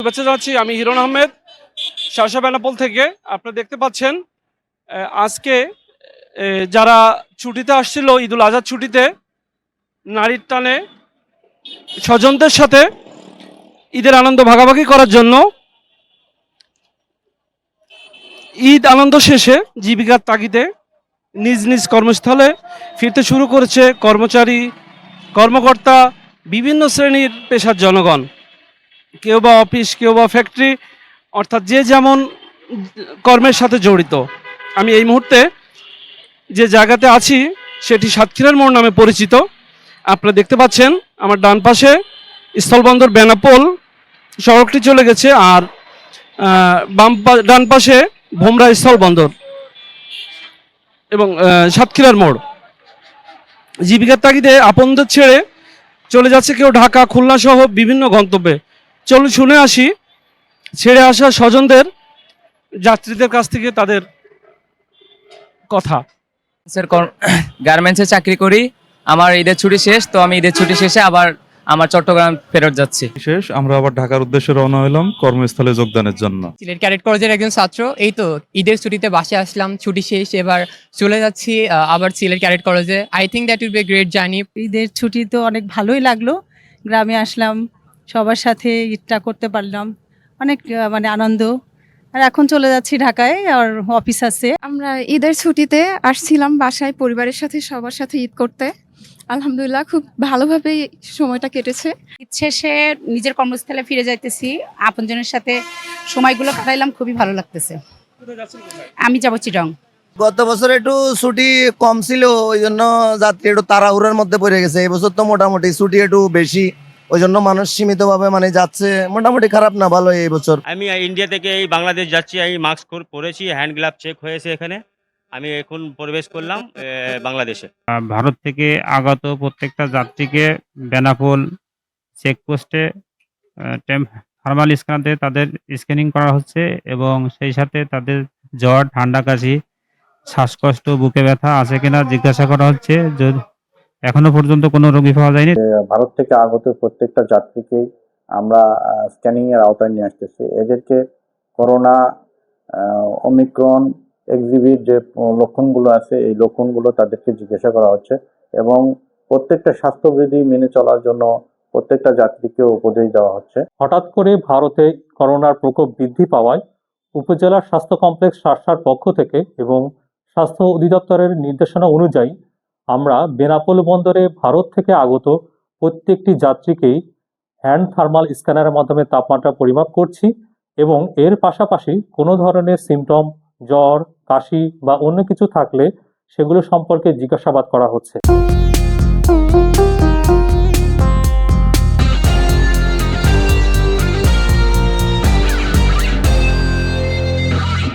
শুভেচ্ছা জানাচ্ছি। আমি হিরণ আহমেদ, শাসা বেনাপোল থেকে। আপনারা দেখতে পাচ্ছেন আজকে যারা ছুটিতে আসছিল ঈদুল আজহার ছুটিতে, নারীর টানে স্বজনদের সাথে ঈদের আনন্দ ভাগাভাগি করার জন্য ঈদ আনন্দ শেষে জীবিকার তাগিদে নিজ নিজ কর্মস্থলে ফিরতে শুরু করেছে কর্মচারী, কর্মকর্তা, বিভিন্ন শ্রেণীর পেশার জনগণ। কেউ বা অফিস, কেউ বা ফ্যাক্টরি, অর্থাৎ যে যেমন কর্মের সাথে জড়িত। আমি এই মুহূর্তে যে জায়গাতে আছি সেটি সাতক্ষীরার মোড় নামে পরিচিত। আপনারা দেখতে পাচ্ছেন আমার ডান পাশে স্থলবন্দর বেনাপোল সড়কটি চলে গেছে, আর ডান পাশে ভোমরা স্থলবন্দর এবং সাতক্ষীরার মোড়। জীবিকার তাগিদে আপনদের ছেড়ে চলে যাচ্ছে কেউ ঢাকা, খুলনা সহ বিভিন্ন গন্তব্যে। চলুন শুনে আসি ছেড়ে আসা স্বজনদের, যাত্রীদের কাছ থেকে তাদের কথা। গার্মেন্টসে চাকরি করি। আমার ঈদের ছুটি শেষ, তো আমি ঈদের ছুটি শেষে আবার আমার চট্টগ্রাম ফেরত যাচ্ছি। শেষ আমরা আবার ঢাকার উদ্দেশ্যে রওনা হলাম কর্মস্থলে যোগদানের জন্য। সিলেট ক্যাডেট কলেজের একজন ছাত্র। এই তো ঈদের ছুটিতে বাসায় আসলাম, ছুটি শেষ, এবার চলে যাচ্ছি আবার সিলেট ক্যাডেট কলেজে। I think that will be great journey. ঈদের ছুটি তো অনেক ভালোই লাগলো, গ্রামে আসলাম, সবার সাথে ঈদটা করতে পারলাম, অনেক মানে আনন্দ। আর এখন চলে যাচ্ছি ঢাকায়, আর অফিস আছে। আমরা ঈদের ছুটিতে আসছিলাম বাসায় পরিবারের সাথে, সবার সাথে ঈদ করতে। আলহামদুলিল্লাহ খুব ভালোভাবে সময়টা কেটেছে। ঈদ শেষে নিজের কর্মস্থলে ফিরে যাইতেছি, আপনজনের সাথে সময়গুলো কাটাইলাম, খুবই ভালো লাগতেছে। আমি যাবো চিটং। গত বছর একটু ছুটি কম ছিল, ওই জন্য যাত্রী একটু তাড়াহুড়োর মধ্যে পড়ে গেছে। এই বছর তো মোটামুটি ছুটি একটু বেশি, ওই জন্য মানুষ সীমিত ভাবে মানে যাচ্ছে। মোটামুটি খারাপ না, ভালো এই বছর। আমি ইন্ডিয়া থেকে এই বাংলাদেশ যাচ্ছি। আমি মাস্ক পরেছি, হ্যান্ড গ্লাভ চেক হয়েছে এখানে। আমি এখন প্রবেশ করলাম বাংলাদেশে। ভারত থেকে আগত প্রত্যেকটা যাত্রীকে বেনাপোল চেকপোস্টে থার্মাল স্ক্যানারে তাদের স্ক্যানিং করা হচ্ছে, এবং সেই সাথে তাদের জ্বর, ঠান্ডা, কাশি, শ্বাসকষ্ট, বুকে ব্যথা আছে কিনা জিজ্ঞাসা করা হচ্ছে। এখনো পর্যন্ত কোনো রোগী পাওয়া যায়নি। ভারত থেকে আগত প্রত্যেকটা যাত্রীকে আমরা স্ক্যানিং এর আওতায় নিয়ে আসতেছি। এদেরকে করোনা, ওমিক্রন, এক্সিবিট যে লক্ষণগুলো আছে, এই লক্ষণগুলো তাদেরকে জিজ্ঞাসা করা হচ্ছে, এবং প্রত্যেকটা স্বাস্থ্যবিধি মেনে চলার জন্য প্রত্যেকটা যাত্রীকে উপদেশ দেওয়া হচ্ছে। হঠাৎ করে ভারতে করোনার প্রকোপ বৃদ্ধি পাওয়ায় উপজেলা স্বাস্থ্য কমপ্লেক্স শাসার পক্ষ থেকে এবং স্বাস্থ্য অধিদপ্তরের নির্দেশনা অনুযায়ী আমরা বেনাপোল বন্দরে ভারত থেকে আগত প্রত্যেকটি যাত্রীকেই হ্যান্ড থার্মাল স্ক্যানারের মাধ্যমে তাপমাত্রা পরিমাপ করছি, এবং এর পাশাপাশি কোনো ধরনের সিমটম, জ্বর, কাশি বা অন্য কিছু থাকলে সেগুলো সম্পর্কে জিজ্ঞাসাবাদ করা হচ্ছে।